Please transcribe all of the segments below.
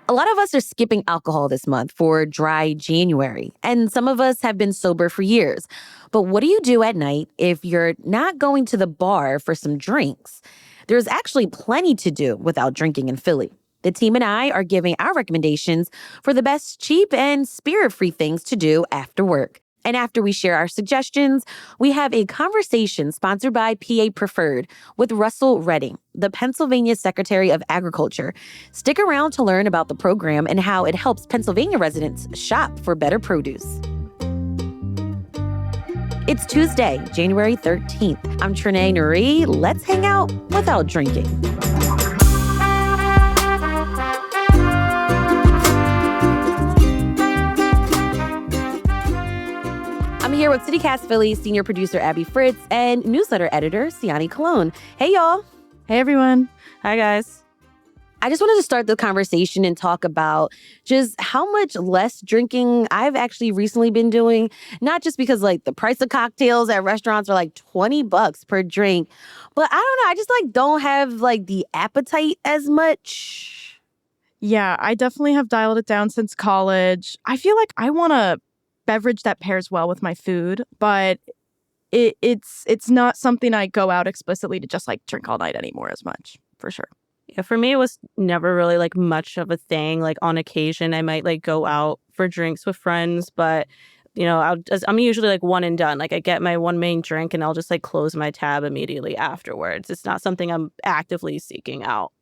A lot of us are skipping alcohol this month for dry January, and some of us have been sober for years. But what do you do at night if you're not going to the bar for some drinks? There's actually plenty to do without drinking in Philly. The team and I are giving our recommendations for the best cheap and spirit-free things to do after work. And after we share our suggestions, we have a conversation sponsored by PA Preferred with Russell Redding, the Pennsylvania Secretary of Agriculture. Stick around to learn about the program and how it helps Pennsylvania residents shop for better produce. It's Tuesday, January 13th. I'm Trenae Nuri. Let's hang out without drinking. I'm here with CityCast Philly senior producer Abby Fritz and newsletter editor Siani Colón. Hey, y'all. Hey, everyone. Hi, guys. I just wanted to start the conversation and talk about just how much less drinking I've actually recently been doing. Not just because the price of cocktails at restaurants are $20 per drink, but I don't know. I just don't have the appetite as much. Yeah, I definitely have dialed it down since college. I feel like I want a beverage that pairs well with my food, but it's not something I go out explicitly to just drink all night anymore as much, for sure. Yeah, for me, it was never really much of a thing. On occasion, I might go out for drinks with friends, but I'm usually one and done. I get my one main drink and I'll just close my tab immediately afterwards. It's not something I'm actively seeking out.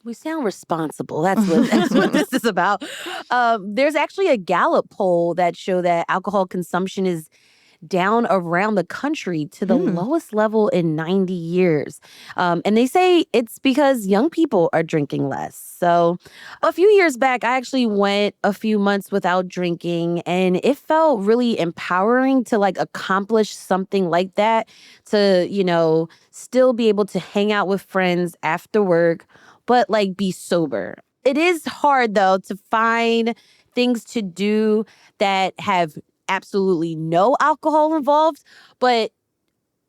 We sound responsible. That's what this is about. There's actually a Gallup poll that show that alcohol consumption is down around the country to the lowest level in 90 years. And they say it's because young people are drinking less. So a few years back, I actually went a few months without drinking, and it felt really empowering to accomplish something like that, to, still be able to hang out with friends after work, but be sober. It is hard, though, to find things to do that have absolutely no alcohol involved, but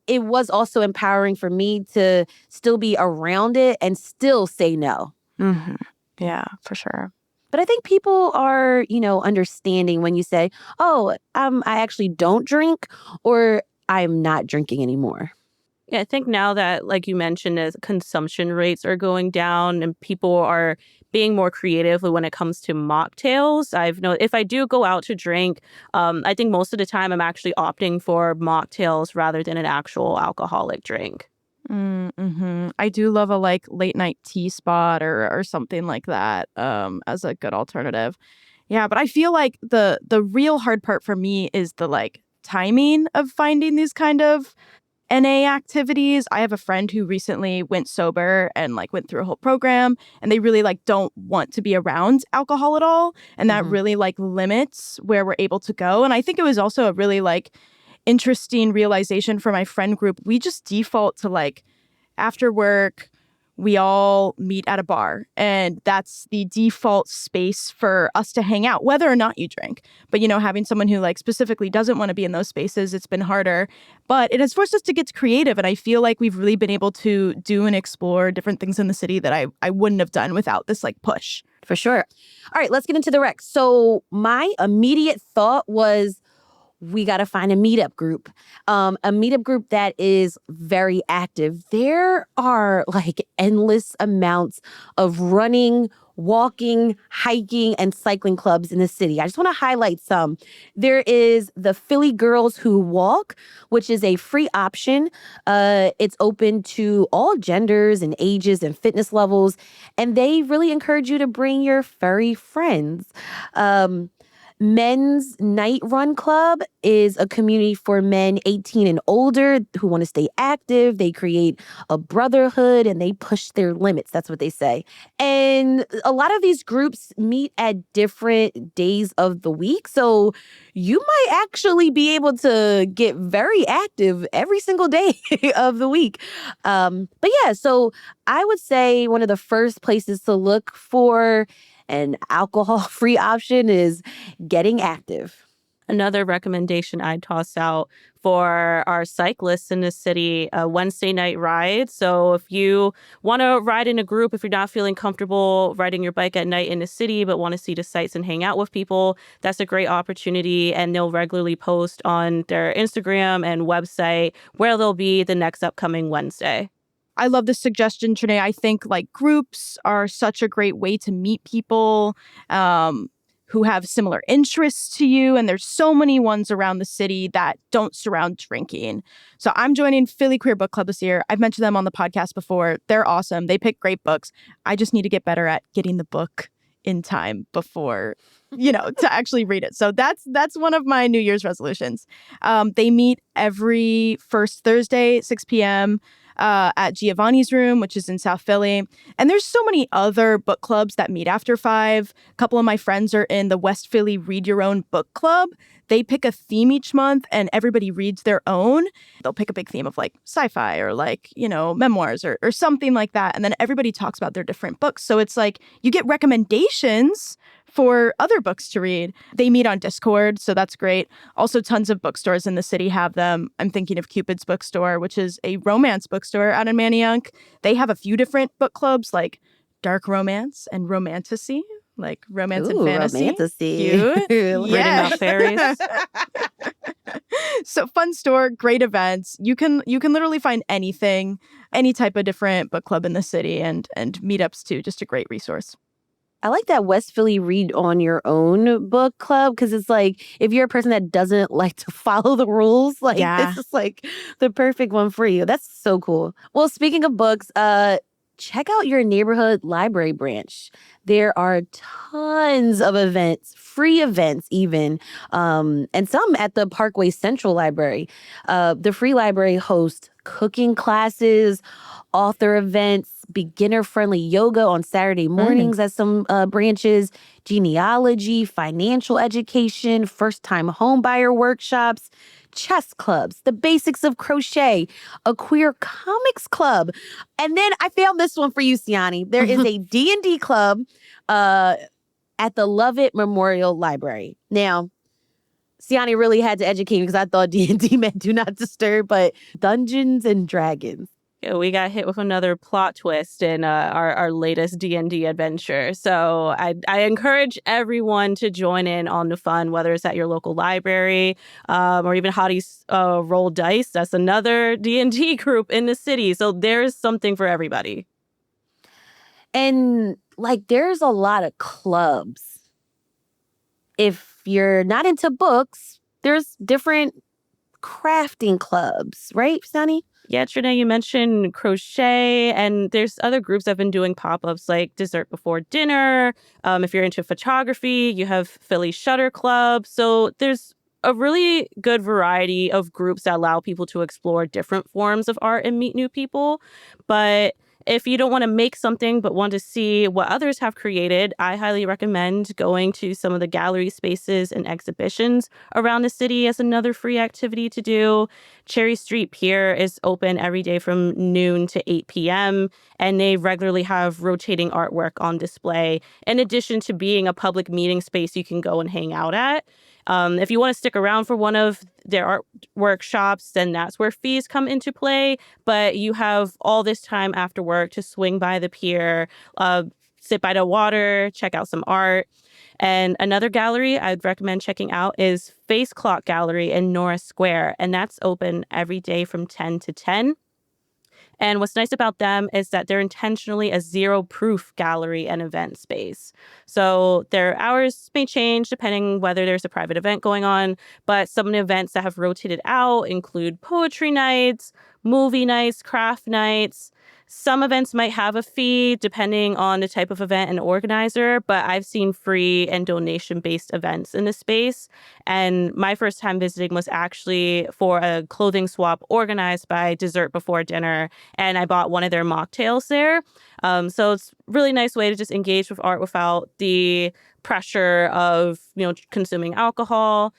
it was also empowering for me to still be around it and still say no. Mm-hmm. Yeah, for sure. But I think people are, understanding when you say, oh, I actually don't drink, or I'm not drinking anymore. Yeah, I think now that, you mentioned, as consumption rates are going down and people are being more creative when it comes to mocktails, I've known if I do go out to drink, I think most of the time I'm actually opting for mocktails rather than an actual alcoholic drink. Mm-hmm. I do love a late night tea spot or something like that as a good alternative. Yeah, but I feel like the real hard part for me is the timing of finding these kind of NA activities. I have a friend who recently went sober and went through a whole program, and they really don't want to be around alcohol at all, and that really limits where we're able to go. And I think it was also a really interesting realization for my friend group. We just default to after work we all meet at a bar, and that's the default space for us to hang out, whether or not you drink. But, having someone who specifically doesn't want to be in those spaces, it's been harder. But it has forced us to get creative, and I feel like we've really been able to do and explore different things in the city that I wouldn't have done without this push. For sure. All right, let's get into the rec. So my immediate thought was, we got to find a meetup group, that is very active. There are endless amounts of running, walking, hiking, and cycling clubs in the city. I just want to highlight some. There is the Philly Girls Who Walk, which is a free option. It's open to all genders and ages and fitness levels, and they really encourage you to bring your furry friends. Men's Night Run Club is a community for men 18 and older who want to stay active. They create a brotherhood and they push their limits. That's what they say. And a lot of these groups meet at different days of the week. So you might actually be able to get very active every single day of the week. But yeah, so I would say one of the first places to look for an alcohol-free option is getting active. Another recommendation I'd toss out for our cyclists in the city, a Wednesday night ride. So if you want to ride in a group, if you're not feeling comfortable riding your bike at night in the city, but want to see the sights and hang out with people, that's a great opportunity. And they'll regularly post on their Instagram and website where they'll be the next upcoming Wednesday. I love this suggestion, Trenae. I think like groups are such a great way to meet people who have similar interests to you. And there's so many ones around the city that don't surround drinking. So I'm joining Philly Queer Book Club this year. I've mentioned them on the podcast before. They're awesome. They pick great books. I just need to get better at getting the book in time before, to actually read it. So that's one of my New Year's resolutions. They meet every first Thursday, 6 p.m. At Giovanni's Room, which is in South Philly. And there's so many other book clubs that meet after 5. A couple of my friends are in the West Philly Read Your Own Book Club. They pick a theme each month and everybody reads their own. They'll pick a big theme of like sci-fi or like, memoirs or something like that. And then everybody talks about their different books. So it's like you get recommendations for other books to read. They meet on Discord, so that's great. Also, tons of bookstores in the city have them. I'm thinking of Cupid's Bookstore, which is a romance bookstore out in Manayunk. They have a few different book clubs like dark romance and romantasy, like romance and fantasy. Romantasy. Cute. Reading about fairies. So fun store, great events. You can literally find anything, any type of different book club in the city and meetups too. Just a great resource. I like that West Philly Read on Your Own book club because it's like if you're a person that doesn't like to follow the rules, like this is like the perfect one for you. That's so cool. Well, speaking of books, check out your neighborhood library branch. There are tons of events, free events even, and some at the Parkway Central Library. The free library hosts cooking classes, author events, beginner-friendly yoga on Saturday mornings at some branches, genealogy, financial education, first-time homebuyer workshops, chess clubs, the basics of crochet, a queer comics club. And then I found this one for you, Siani. There is a D&D club at the Lovett Memorial Library. Now, Siani really had to educate me because I thought D&D meant do not disturb, but Dungeons and Dragons. We got hit with another plot twist in our latest D&D adventure. So I encourage everyone to join in on the fun, whether it's at your local library or even Hottie's Roll Dice. That's another D&D group in the city. So there's something for everybody. And like there's a lot of clubs. If you're not into books, there's different crafting clubs, right, Siani? Yeah, Trenae, you mentioned crochet, and there's other groups that have been doing pop-ups like Dessert Before Dinner. If you're into photography, you have Philly Shutter Club. So there's a really good variety of groups that allow people to explore different forms of art and meet new people. But if you don't want to make something but want to see what others have created, I highly recommend going to some of the gallery spaces and exhibitions around the city as another free activity to do. Cherry Street Pier is open every day from noon to 8 p.m., and they regularly have rotating artwork on display, in addition to being a public meeting space you can go and hang out at. If you want to stick around for one of their art workshops, then that's where fees come into play. But you have all this time after work to swing by the pier, sit by the water, check out some art. And another gallery I'd recommend checking out is Face Clock Gallery in Norris Square. And that's open every day from 10 to 10. And what's nice about them is that they're intentionally a zero-proof gallery and event space. So their hours may change depending whether there's a private event going on, but some of the events that have rotated out include poetry nights, movie nights, craft nights. Some events might have a fee depending on the type of event and organizer, but I've seen free and donation-based events in the space. And my first time visiting was actually for a clothing swap organized by Dessert Before Dinner, and I bought one of their mocktails there. So it's a really nice way to just engage with art without the pressure of, consuming alcohol.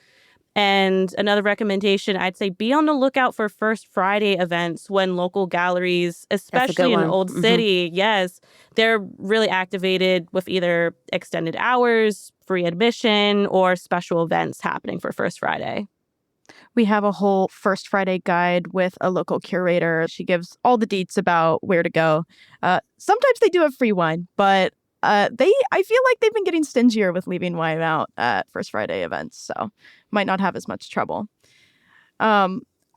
And another recommendation, I'd say be on the lookout for First Friday events when local galleries, especially in Old City, yes, they're really activated with either extended hours, free admission, or special events happening for First Friday. We have a whole First Friday guide with a local curator. She gives all the deets about where to go. Sometimes they do have free wine, but I feel like they've been getting stingier with leaving wine out at First Friday events, so might not have as much trouble.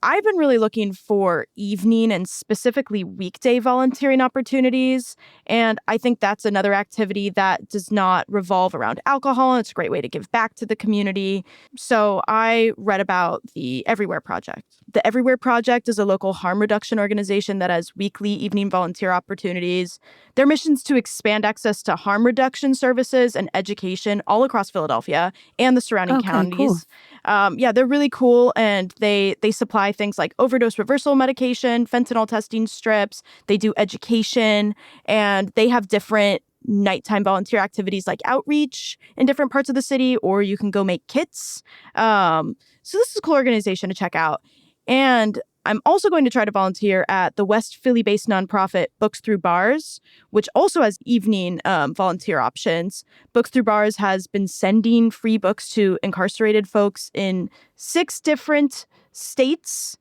I've been really looking for evening and specifically weekday volunteering opportunities. And I think that's another activity that does not revolve around alcohol. And it's a great way to give back to the community. So I read about the Everywhere Project. The Everywhere Project is a local harm reduction organization that has weekly evening volunteer opportunities. Their mission is to expand access to harm reduction services and education all across Philadelphia and the surrounding counties. Cool. They're really cool, and they supply things like overdose reversal medication, fentanyl testing strips. They do education, and they have different nighttime volunteer activities like outreach in different parts of the city, or you can go make kits. So this is a cool organization to check out. And I'm also going to try to volunteer at the West Philly-based nonprofit Books Through Bars, which also has evening volunteer options. Books Through Bars has been sending free books to incarcerated folks in 6 different states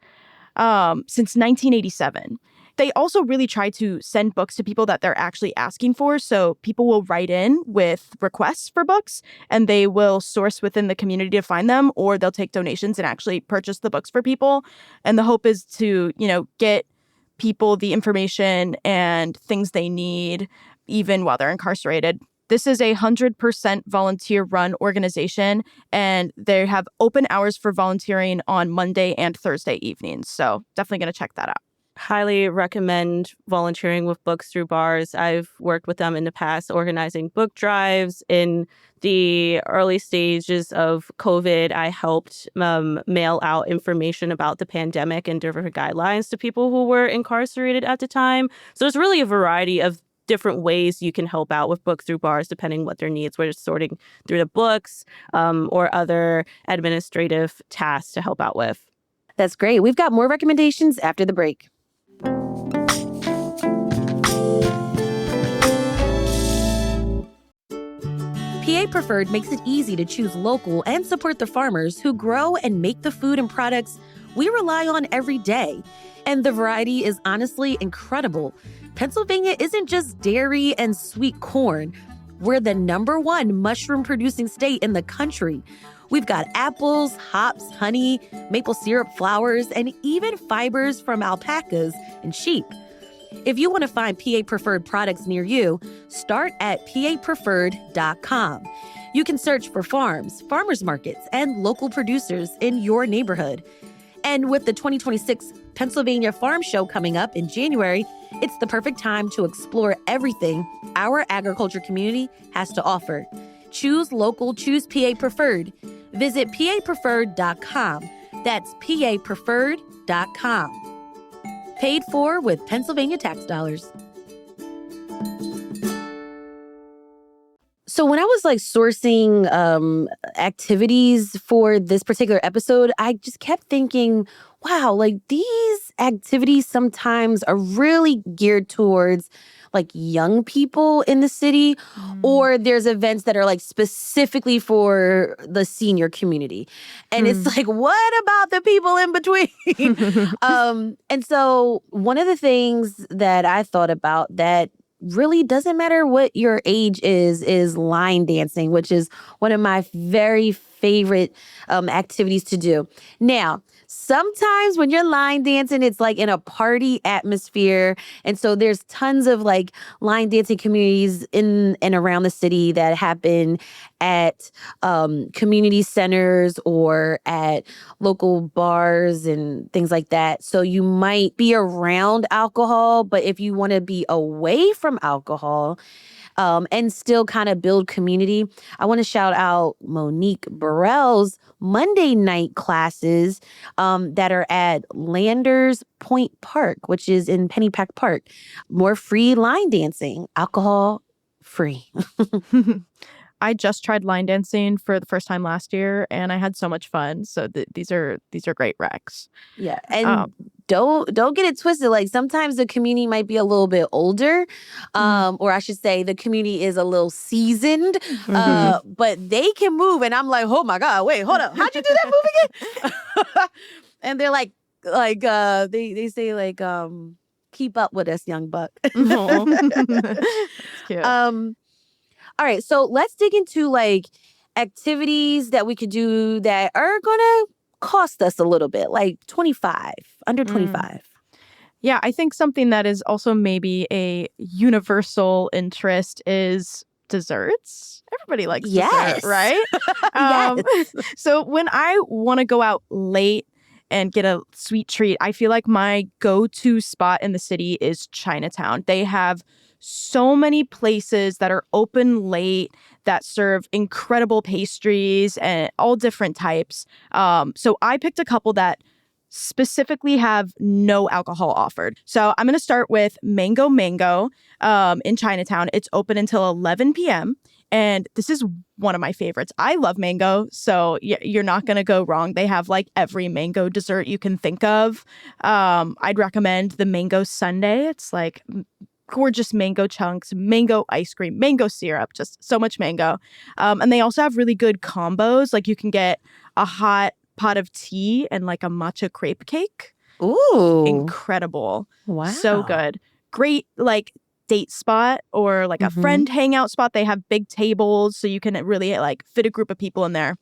since 1987. They also really try to send books to people that they're actually asking for. So people will write in with requests for books, and they will source within the community to find them, or they'll take donations and actually purchase the books for people. And the hope is to, get people the information and things they need, even while they're incarcerated. This is a 100% volunteer-run organization, and they have open hours for volunteering on Monday and Thursday evenings. So definitely going to check that out. Highly recommend volunteering with Books Through Bars. I've worked with them in the past organizing book drives. In the early stages of COVID, I helped mail out information about the pandemic and different guidelines to people who were incarcerated at the time. So there's really a variety of different ways you can help out with Books Through Bars, depending what their needs. We're just sorting through the books or other administrative tasks to help out with. That's great. We've got more recommendations after the break. PA Preferred makes it easy to choose local and support the farmers who grow and make the food and products we rely on every day. And the variety is honestly incredible. Pennsylvania isn't just dairy and sweet corn. We're the #1 mushroom-producing state in the country. We've got apples, hops, honey, maple syrup, flowers, and even fibers from alpacas and sheep. If you want to find PA Preferred products near you, start at papreferred.com. You can search for farms, farmers markets, and local producers in your neighborhood. And with the 2026 Pennsylvania Farm Show coming up in January, it's the perfect time to explore everything our agriculture community has to offer. Choose local, choose PA Preferred. Visit papreferred.com. That's papreferred.com. Paid for with Pennsylvania tax dollars. So when I was sourcing activities for this particular episode, I just kept thinking, wow, these activities sometimes are really geared towards young people in the city, or there's events that are specifically for the senior community. And it's what about the people in between? And so one of the things that I thought about that really doesn't matter what your age is line dancing, which is one of my very favorite activities to do. Now, sometimes when you're line dancing, it's in a party atmosphere. And so there's tons of line dancing communities in and around the city that happen at community centers or at local bars and things like that. So you might be around alcohol, but if you want to be away from alcohol, and still kind of build community, I want to shout out Monique Burrell's Monday night classes that are at Landers Point Park, which is in Pennypack Park. More free line dancing, alcohol free. I just tried line dancing for the first time last year, and I had so much fun. So these are great recs. Yeah, and don't get it twisted. Like sometimes the community might be a little bit older, or I should say, the community is a little seasoned, but they can move. And I'm like, oh my god, wait, hold up, how'd you do that move again? And they're like they say like keep up with us, young buck. That's cute. All right, so let's dig into like activities that we could do that are gonna cost us a little bit, like under 25. Yeah, I think something that is also maybe a universal interest is desserts. Everybody likes dessert, right? Yes. So when I want to go out late and get a sweet treat, I feel like my go-to spot in the city is Chinatown. They have so many places that are open late that serve incredible pastries and all different types. So I picked a couple that specifically have no alcohol offered. So I'm going to start with Mango Mango in Chinatown. It's open until 11 p.m. And this is one of my favorites. I love mango, so you're not going to go wrong. They have like every mango dessert you can think of. I'd recommend the mango sundae. It's like gorgeous mango chunks, mango ice cream, mango syrup, just so much mango. And they also have really good combos. Like you can get a hot pot of tea and like a matcha crepe cake. Ooh. Incredible. Wow. So good. Great like date spot or like a friend hangout spot. They have big tables so you can really like fit a group of people in there.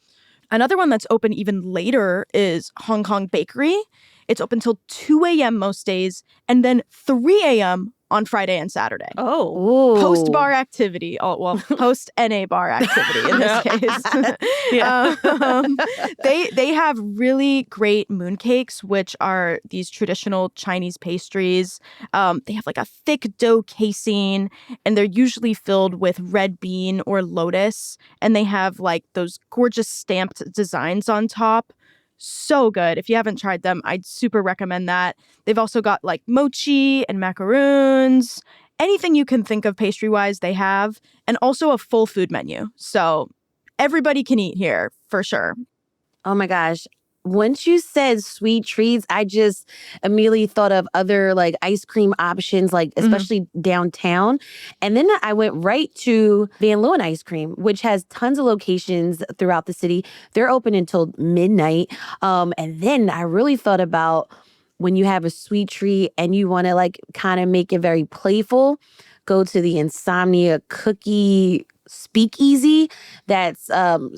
Another one that's open even later is Hong Kong Bakery. It's open till 2 a.m. most days and then 3 a.m. on Friday and Saturday. Oh. Post-bar activity. Oh, well, post-NA bar activity in this case. They have really great mooncakes, which are these traditional Chinese pastries. They have like a thick dough casing, and they're usually filled with red bean or lotus. And they have like those gorgeous stamped designs on top. So good. If you haven't tried them, I'd super recommend that. They've also got like mochi and macaroons. Anything you can think of pastry-wise, they have. And also a full food menu. So everybody can eat here, for sure. Oh my gosh. Once you said sweet treats, I just immediately thought of other like ice cream options, like especially downtown. And then I went right to Van Leeuwen Ice Cream, which has tons of locations throughout the city. They're open until midnight. And then I really thought about when you have a sweet treat and you want to like kind of make it very playful, go to the Insomnia Cookie Speakeasy that's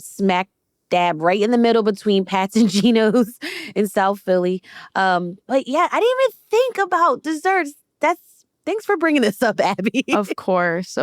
smack dab right in the middle between Pat's and Gino's in South Philly. But yeah, I didn't even think about desserts. Thanks for bringing this up, Abby. Of course.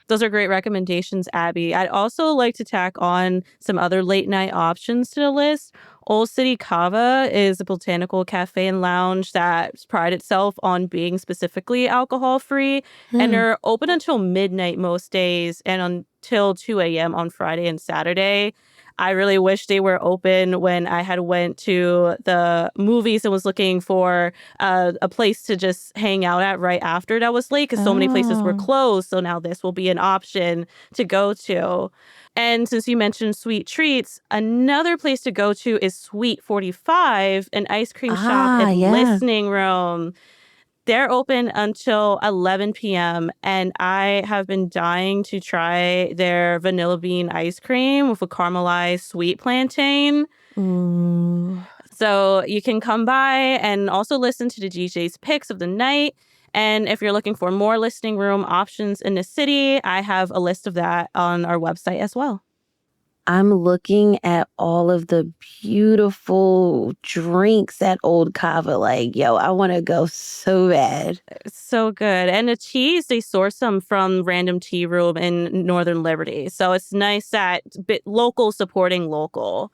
Those are great recommendations, Abby. I'd also like to tack on some other late night options to the list. Old City Kava is a botanical cafe and lounge that prides itself on being specifically alcohol-free. And they're open until midnight most days and until 2 a.m. on Friday and Saturday. I really wish they were open when I had went to the movies and was looking for a place to just hang out at right after that was late because so many places were closed. So now this will be an option to go to. And since you mentioned sweet treats, another place to go to is Sweet 45, an ice cream shop and listening room. They're open until 11 p.m. and I have been dying to try their vanilla bean ice cream with a caramelized sweet plantain. So you can come by and also listen to the DJ's picks of the night. And if you're looking for more listening room options in the city, I have a list of that on our website as well. I'm looking at all of the beautiful drinks at Old Kava. Like, yo, I want to go so bad. It's so good. And the teas, they source them from Random Tea Room in Northern Liberty. So it's nice that local supporting local.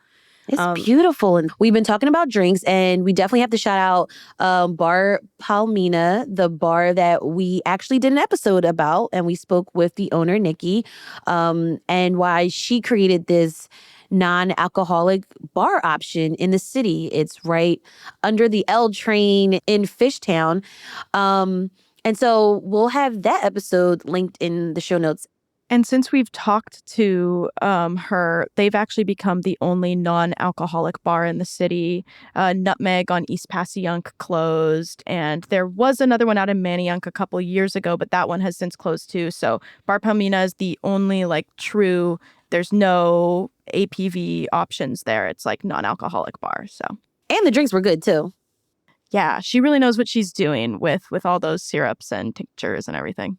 It's beautiful. And we've been talking about drinks, and we definitely have to shout out Bar Palmina, the bar that we actually did an episode about. And we spoke with the owner, Nikki, and why she created this non-alcoholic bar option in the city. It's right under the L train in Fishtown. And so we'll have that episode linked in the show notes. And since we've talked to her, they've actually become the only non-alcoholic bar in the city. Nutmeg on East Passyunk closed, and there was another one out in Manayunk a couple years ago, but that one has since closed too. So Bar Palmina is the only like true, there's no APV options there. It's like non-alcoholic bar. So And the drinks were good too. yeah, she really knows what she's doing with all those syrups and tinctures and everything.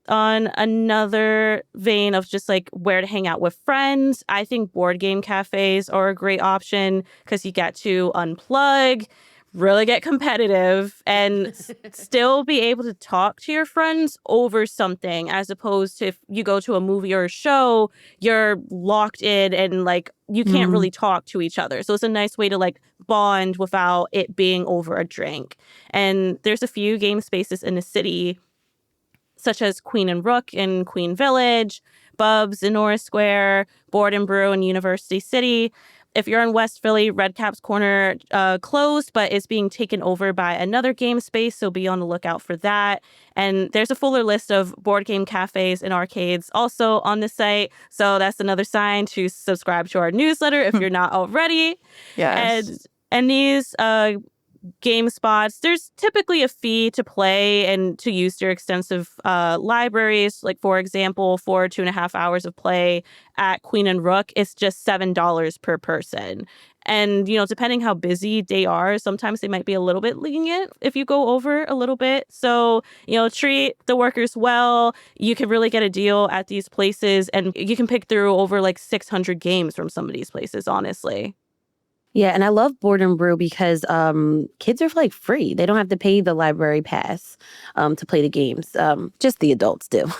On another vein of just like where to hang out with friends, I think board game cafes are a great option because you get to unplug, really get competitive, and still be able to talk to your friends over something, as opposed to if you go to a movie or a show, you're locked in and like you can't really talk to each other. So it's a nice way to like bond without it being over a drink. And there's a few game spaces in the city, such as Queen and Rook in Queen Village, Bubs in Norris Square, Board and Brew in University City. If you're in West Philly, Red Cap's Corner closed, but is being taken over by another game space, so be on the lookout for that. And there's a fuller list of board game cafes and arcades also on the site, so that's another sign to subscribe to our newsletter if you're not already. Yes. And these game spots, there's typically a fee to play and to use their extensive libraries. Like, for example, for 2.5 hours of play at Queen and Rook, it's just $7 per person. And, you know, depending how busy they are, sometimes they might be a little bit lenient if you go over a little bit. So, you know, treat the workers well. You can really get a deal at these places, and you can pick through over like 600 games from some of these places, honestly. Yeah, and I love Board and Brew because kids are like free. They don't have to pay the library pass to play the games. Just the adults do.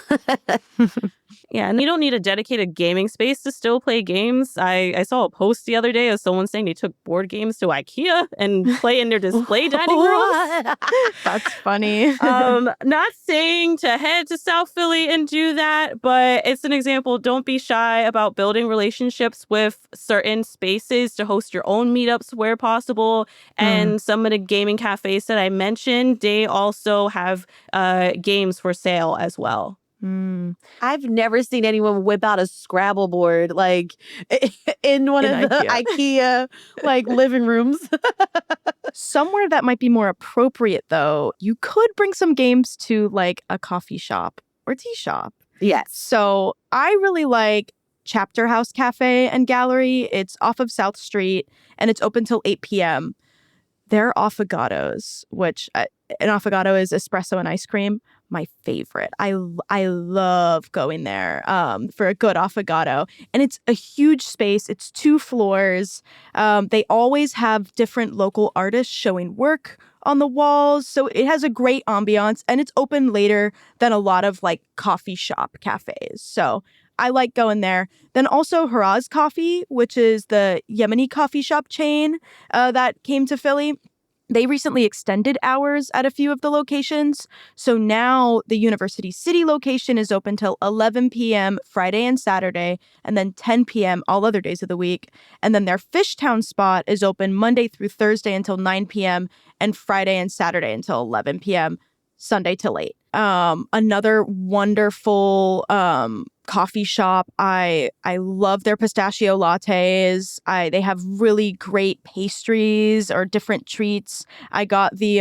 Yeah, and you don't need a dedicated gaming space to still play games. I saw a post the other day of someone saying they took board games to IKEA and play in their display dining rooms. That's funny. Not saying to head to South Philly and do that, but it's an example. Don't be shy about building relationships with certain spaces to host your own meetups where possible. And some of the gaming cafes that I mentioned, they also have games for sale as well. I've never seen anyone whip out a Scrabble board like in one of the IKEA like living rooms. Somewhere that might be more appropriate, though, you could bring some games to like a coffee shop or tea shop. Yes. So I really like Chapter House Cafe and Gallery. It's off of South Street and it's open till 8 p.m. Their affogatos, which an affogato is espresso and ice cream, my favorite. I love going there for a good affogato. And it's a huge space. It's 2 floors. They always have different local artists showing work on the walls. So it has a great ambiance, and it's open later than a lot of like coffee shop cafes. So I like going there. Then also Haraz Coffee, which is the Yemeni coffee shop chain that came to Philly. They recently extended hours at a few of the locations. So now the University City location is open till 11 p.m. Friday and Saturday, and then 10 p.m. all other days of the week. And then their Fishtown spot is open Monday through Thursday until 9 p.m. and Friday and Saturday until 11 p.m., Sunday till 8. Another wonderful coffee shop. I love their pistachio lattes. They have really great pastries or different treats. I got the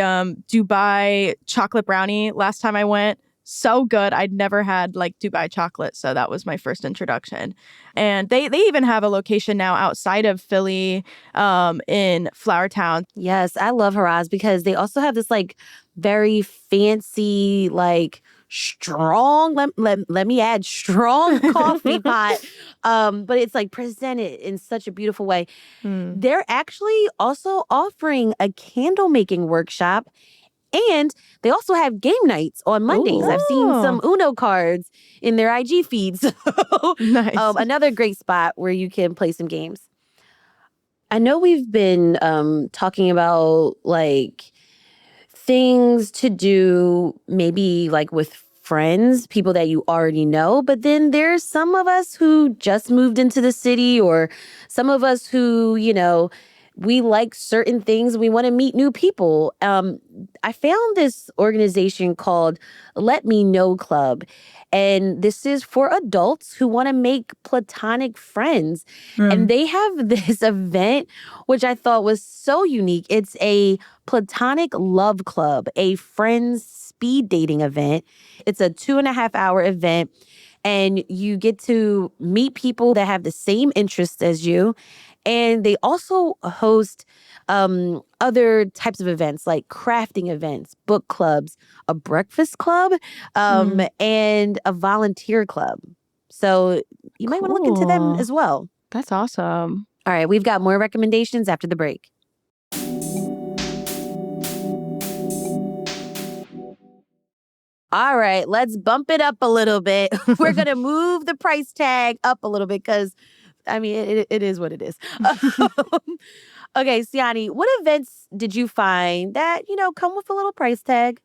Dubai chocolate brownie last time I went. So good. I'd never had like Dubai chocolate, so that was my first introduction. And they even have a location now outside of Philly in Flourtown. Yes, I love Haraz because they also have this like very fancy, like strong, let me add strong coffee pot. But it's like presented in such a beautiful way. They're actually also offering a candle making workshop. And they also have game nights on Mondays. I've seen some Uno cards in their IG feeds. Nice. Another great spot where you can play some games. I know we've been talking about like things to do maybe like with friends, people that you already know. But then there's some of us who just moved into the city, or some of us who, you know, we like certain things. We want to meet new people. I found this organization called Let Me Know Club. And this is for adults who want to make platonic friends. And they have this event, which I thought was so unique. It's a platonic love club, a friends speed dating event. It's a 2.5-hour event. And you get to meet people that have the same interests as you. And they also host other types of events like crafting events, book clubs, a breakfast club, and a volunteer club. So you might want to look into them as well. That's awesome. All right, we've got more recommendations after the break. All right, let's bump it up a little bit. We're going to move the price tag up a little bit because, I mean, it is what it is. Okay, Siani, what events did you find that, come with a little price tag?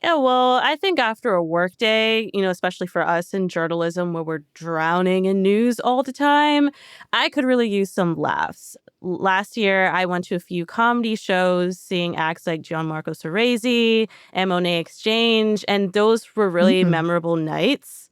Yeah, well, I think after a work day, especially for us in journalism where we're drowning in news all the time, I could really use some laughs. Last year, I went to a few comedy shows, seeing acts like Gianmarco Cerezi and Monet Exchange, and those were really memorable nights.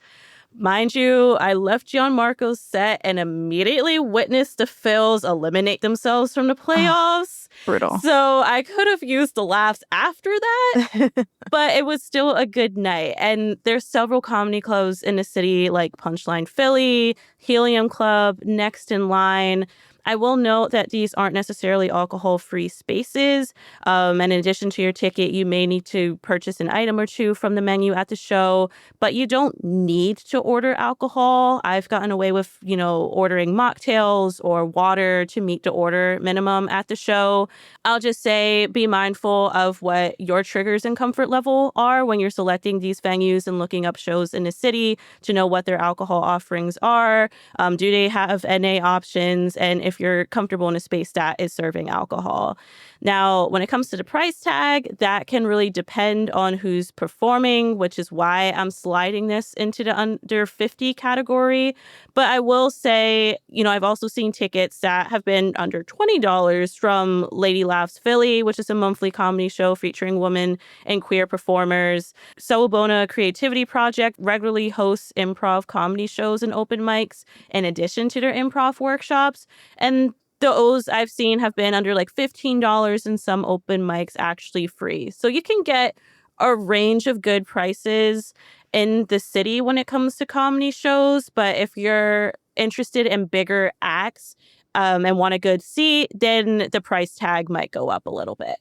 Mind you, I left Gianmarco's set and immediately witnessed the Phils eliminate themselves from the playoffs. Brutal. So I could have used the laughs after that, but it was still a good night. And there's several comedy clubs in the city like Punchline Philly, Helium Club, Next in Line. I will note that these aren't necessarily alcohol-free spaces. And in addition to your ticket, you may need to purchase an item or two from the menu at the show, but you don't need to order alcohol. I've gotten away with, ordering mocktails or water to meet the order minimum at the show. I'll just say be mindful of what your triggers and comfort level are when you're selecting these venues and looking up shows in the city to know what their alcohol offerings are. Do they have NA options? And if you're comfortable in a space that is serving alcohol. Now, when it comes to the price tag, that can really depend on who's performing, which is why I'm sliding this into the under 50 category. But I will say, I've also seen tickets that have been under $20 from Lady Laughs Philly, which is a monthly comedy show featuring women and queer performers. Sowabona Creativity Project regularly hosts improv comedy shows and open mics in addition to their improv workshops. And those I've seen have been under like $15 and some open mics actually free. So you can get a range of good prices in the city when it comes to comedy shows. But if you're interested in bigger acts and want a good seat, then the price tag might go up a little bit.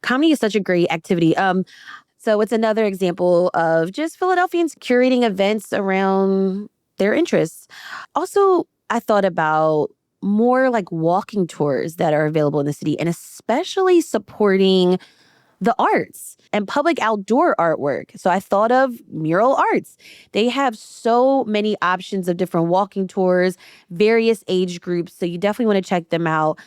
Comedy is such a great activity. So it's another example of just Philadelphians curating events around their interests. Also, I thought about more like walking tours that are available in the city and especially supporting the arts and public outdoor artwork. So I thought of Mural Arts. They have so many options of different walking tours, various age groups. So you definitely want to check them out.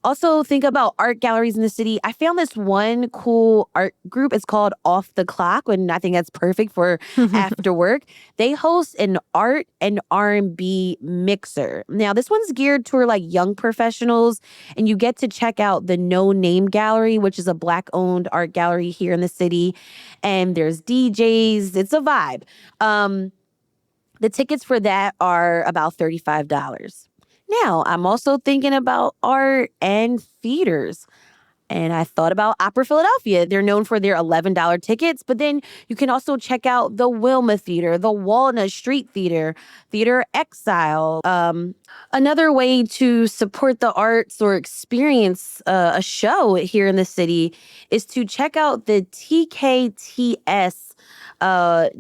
Also, think about art galleries in the city. I found this one cool art group. It's called Off the Clock, and I think that's perfect for after work. They host an art and R&B mixer. Now, this one's geared toward like young professionals, and you get to check out the No Name Gallery, which is a Black-owned art gallery here in the city. And there's DJs. It's a vibe. The tickets for that are about $35. Now, I'm also thinking about art and theaters. And I thought about Opera Philadelphia. They're known for their $11 tickets, but then you can also check out the Wilma Theater, the Walnut Street Theater, Theater Exile. Another way to support the arts or experience a show here in the city is to check out the TKTS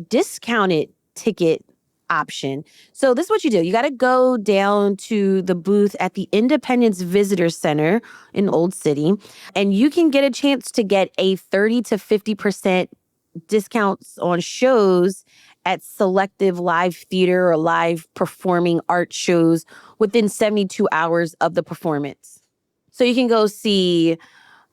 discounted ticket option. So this is what you do. You got to go down to the booth at the Independence Visitor Center in Old City, and you can get a chance to get a 30 to 50% discounts on shows at selective live theater or live performing art shows within 72 hours of the performance. So you can go see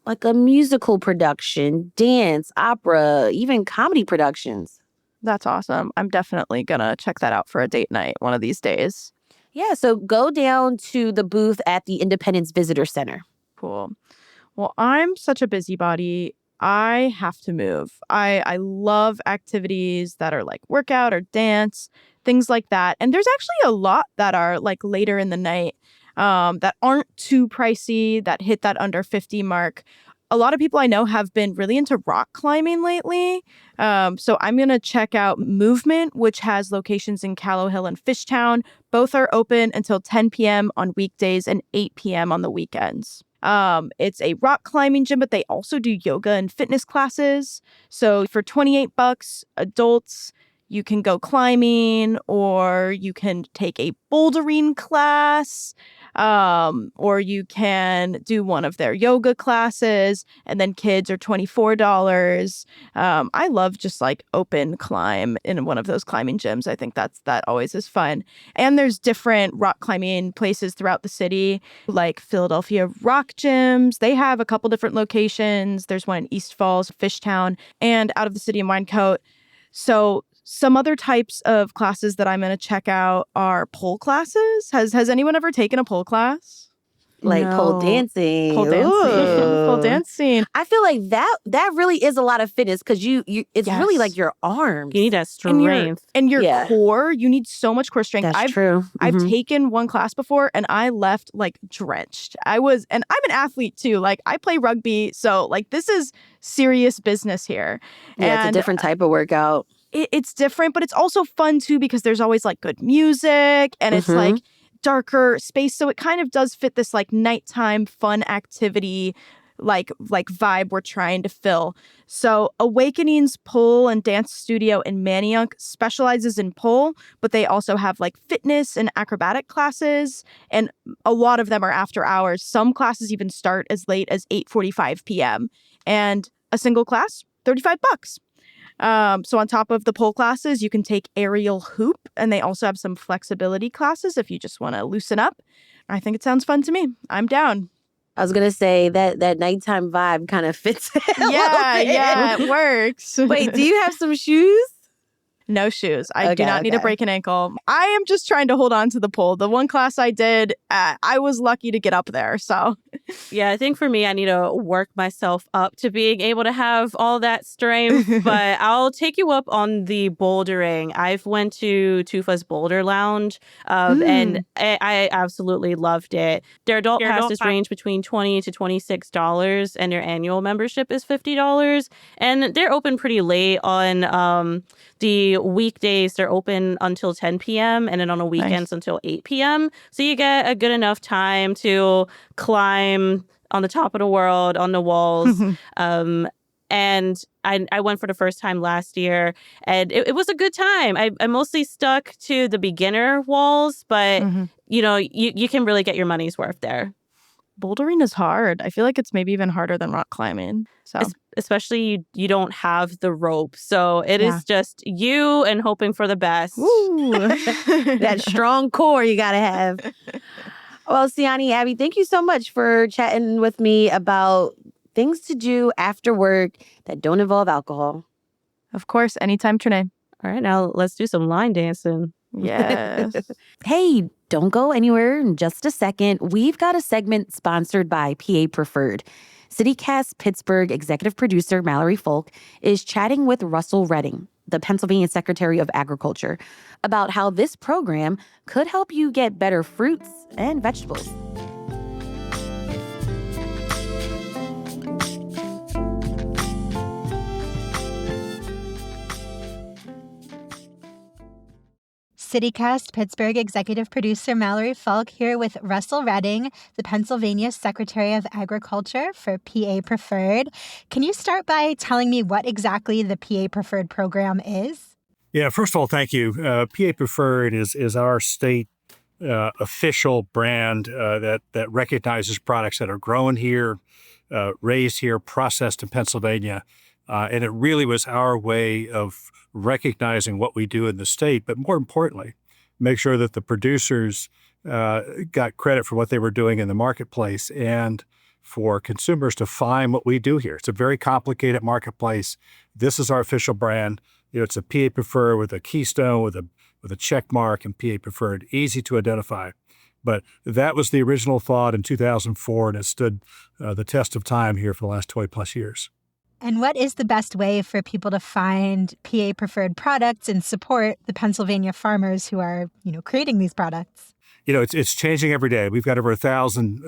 like a musical production, dance, opera, even comedy productions. That's awesome. I'm definitely going to check that out for a date night one of these days. Yeah, so go down to the booth at the Independence Visitor Center. Cool. Well, I'm such a busybody. I have to move. I love activities that are like workout or dance, things like that. And there's actually a lot that are like later in the night that aren't too pricey, that hit that under 50 mark. A lot of people I know have been really into rock climbing lately. So I'm going to check out Movement, which has locations in Callow Hill and Fishtown. Both are open until 10 p.m. on weekdays and 8 p.m. on the weekends. It's a rock climbing gym, but they also do yoga and fitness classes. So for $28, adults, you can go climbing, or you can take a bouldering class, or you can do one of their yoga classes, and then kids are $24. I love just like open climb in one of those climbing gyms. I think that always is fun. And there's different rock climbing places throughout the city, like Philadelphia Rock Gyms. They have a couple different locations. There's one in East Falls, Fishtown, and out of the city of Winecoat. So some other types of classes that I'm going to check out are pole classes. Has anyone ever taken a pole class? Like pole dancing. Pole dancing. Pole dancing. I feel like that really is a lot of fitness because it's really like your arms. You need that strength. And your core. You need so much core strength. That's true. I've taken one class before and I left like drenched. And I'm an athlete too. Like I play rugby. So like this is serious business here. Yeah, it's a different type of workout. It's different, but it's also fun too because there's always like good music and it's like darker space. So it kind of does fit this like nighttime fun activity like vibe we're trying to fill. So Awakening's Pole and Dance Studio in Manayunk specializes in pole, but they also have like fitness and acrobatic classes, and a lot of them are after hours. Some classes even start as late as 8:45 p.m. and a single class, $35. So on top of the pole classes, you can take aerial hoop, and they also have some flexibility classes if you just want to loosen up. I think it sounds fun to me. I'm down. I was going to say that nighttime vibe kind of fits it Yeah, it works. Wait, do you have some shoes? No shoes. I do not need to break an ankle. I am just trying to hold on to the pole. The one class I did, I was lucky to get up there. So, yeah, I think for me, I need to work myself up to being able to have all that strength. But I'll take you up on the bouldering. I've went to Tufa's Boulder Lounge, and I absolutely loved it. Their adult passes range between $20 to $26, and their annual membership is $50. And they're open pretty late on the weekdays. They're open until 10 p.m. and then on the weekends until 8 p.m. So you get a good enough time to climb on the top of the world, on the walls. And I went for the first time last year, and it was a good time. I mostly stuck to the beginner walls, but you can really get your money's worth there. Bouldering is hard. I feel like it's maybe even harder than rock climbing. So especially you don't have the rope. So it is just you and hoping for the best. Ooh. That strong core you got to have. Well, Siani, Abby, thank you so much for chatting with me about things to do after work that don't involve alcohol. Of course, anytime, Trenae. All right, now let's do some line dancing. Yes. Hey, don't go anywhere in just a second. We've got a segment sponsored by PA Preferred. CityCast Pittsburgh executive producer Mallory Folk is chatting with Russell Redding, the Pennsylvania Secretary of Agriculture, about how this program could help you get better fruits and vegetables. CityCast Pittsburgh executive producer Mallory Falk here with Russell Redding, the Pennsylvania Secretary of Agriculture for PA Preferred. Can you start by telling me what exactly the PA Preferred program is? Yeah, first of all, thank you. PA Preferred is our state official brand that recognizes products that are grown here, raised here, processed in Pennsylvania. And it really was our way of recognizing what we do in the state, but more importantly, make sure that the producers got credit for what they were doing in the marketplace and for consumers to find what we do here. It's a very complicated marketplace. This is our official brand. It's a PA Preferred with a keystone, with a check mark, and PA Preferred, easy to identify. But that was the original thought in 2004, and it stood the test of time here for the last 20 plus years. And what is the best way for people to find PA Preferred products and support the Pennsylvania farmers who are, creating these products? It's changing every day. We've got over 1,000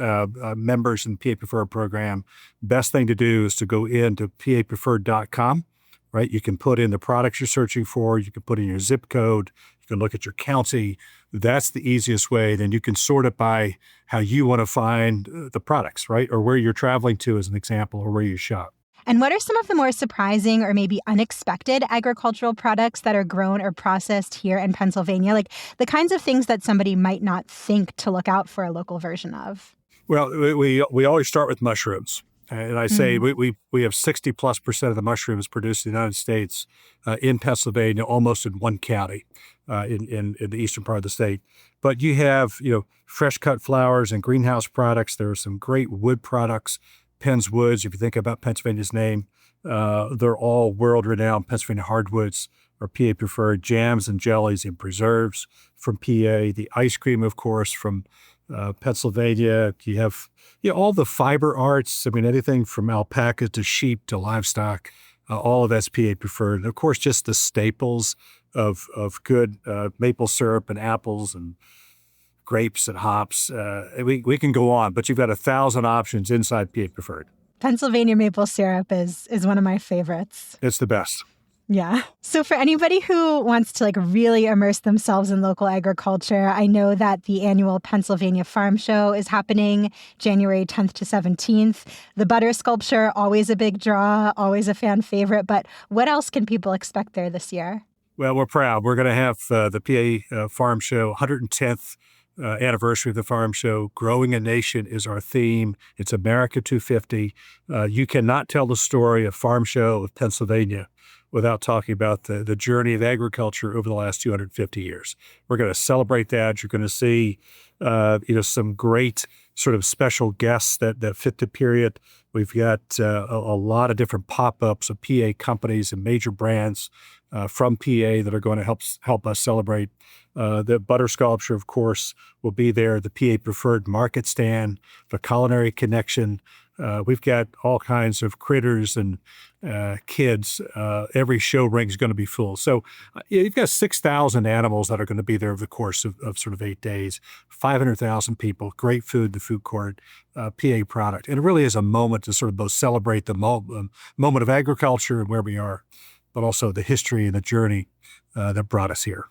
members in the PA Preferred program. Best thing to do is to go into papreferred.com, right? You can put in the products you're searching for. You can put in your zip code. You can look at your county. That's the easiest way. Then you can sort it by how you want to find the products, right? Or where you're traveling to as an example, or where you shop. And what are some of the more surprising or maybe unexpected agricultural products that are grown or processed here in Pennsylvania? Like the kinds of things that somebody might not think to look out for a local version of? Well, we always start with mushrooms. And I say we have 60+% of the mushrooms produced in the United States in Pennsylvania, almost in one county in the eastern part of the state. But you have, fresh cut flowers and greenhouse products. There are some great wood products. Penn's Woods, if you think about Pennsylvania's name, they're all world-renowned Pennsylvania hardwoods or PA Preferred, jams and jellies and preserves from PA, the ice cream, of course, from Pennsylvania. You have all the fiber arts. I mean, anything from alpaca to sheep to livestock, all of that's PA Preferred. And of course, just the staples of good maple syrup and apples and grapes and hops. We can go on, but you've got 1,000 options inside PA Preferred. Pennsylvania maple syrup is one of my favorites. It's the best. Yeah. So for anybody who wants to really immerse themselves in local agriculture, I know that the annual Pennsylvania Farm Show is happening January 10th to 17th. The butter sculpture, always a big draw, always a fan favorite. But what else can people expect there this year? Well, we're proud. We're going to have the PA Farm Show, 110th anniversary of the Farm Show. Growing a Nation is our theme. It's America 250. You cannot tell the story of Farm Show of Pennsylvania without talking about the journey of agriculture over the last 250 years. We're going to celebrate that. You're going to see, some great sort of special guests that fit the period. We've got a lot of different pop-ups of PA companies and major brands from PA that are going to help us celebrate. The butter sculpture, of course, will be there. The PA Preferred market stand, the Culinary Connection. We've got all kinds of critters and kids. Every show ring is going to be full. So you've got 6,000 animals that are going to be there over the course of sort of 8 days, 500,000 people, great food, the food court, PA product. And it really is a moment to sort of both celebrate the moment of agriculture and where we are, but also the history and the journey that brought us here.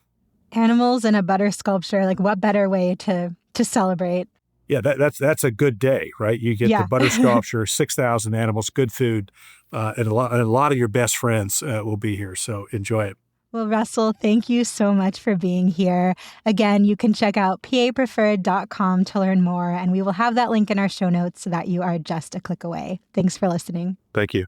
Animals and a butter sculpture, what better way to celebrate? Yeah, that's a good day, right? You get the butter sculpture, 6,000 animals, good food, and a lot of your best friends will be here. So enjoy it. Well, Russell, thank you so much for being here. Again, you can check out papreferred.com to learn more, and we will have that link in our show notes so that you are just a click away. Thanks for listening. Thank you.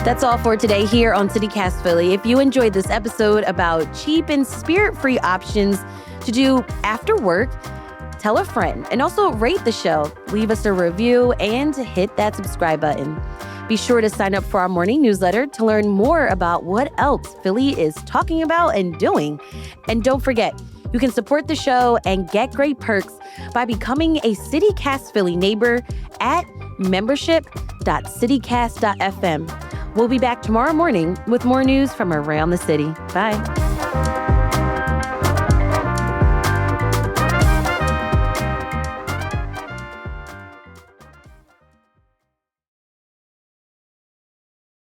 That's all for today here on CityCast Philly. If you enjoyed this episode about cheap and spirit-free options to do after work, tell a friend and also rate the show. Leave us a review and hit that subscribe button. Be sure to sign up for our morning newsletter to learn more about what else Philly is talking about and doing. And don't forget, you can support the show and get great perks by becoming a CityCast Philly neighbor at membership.citycast.fm. We'll be back tomorrow morning with more news from around the city. Bye.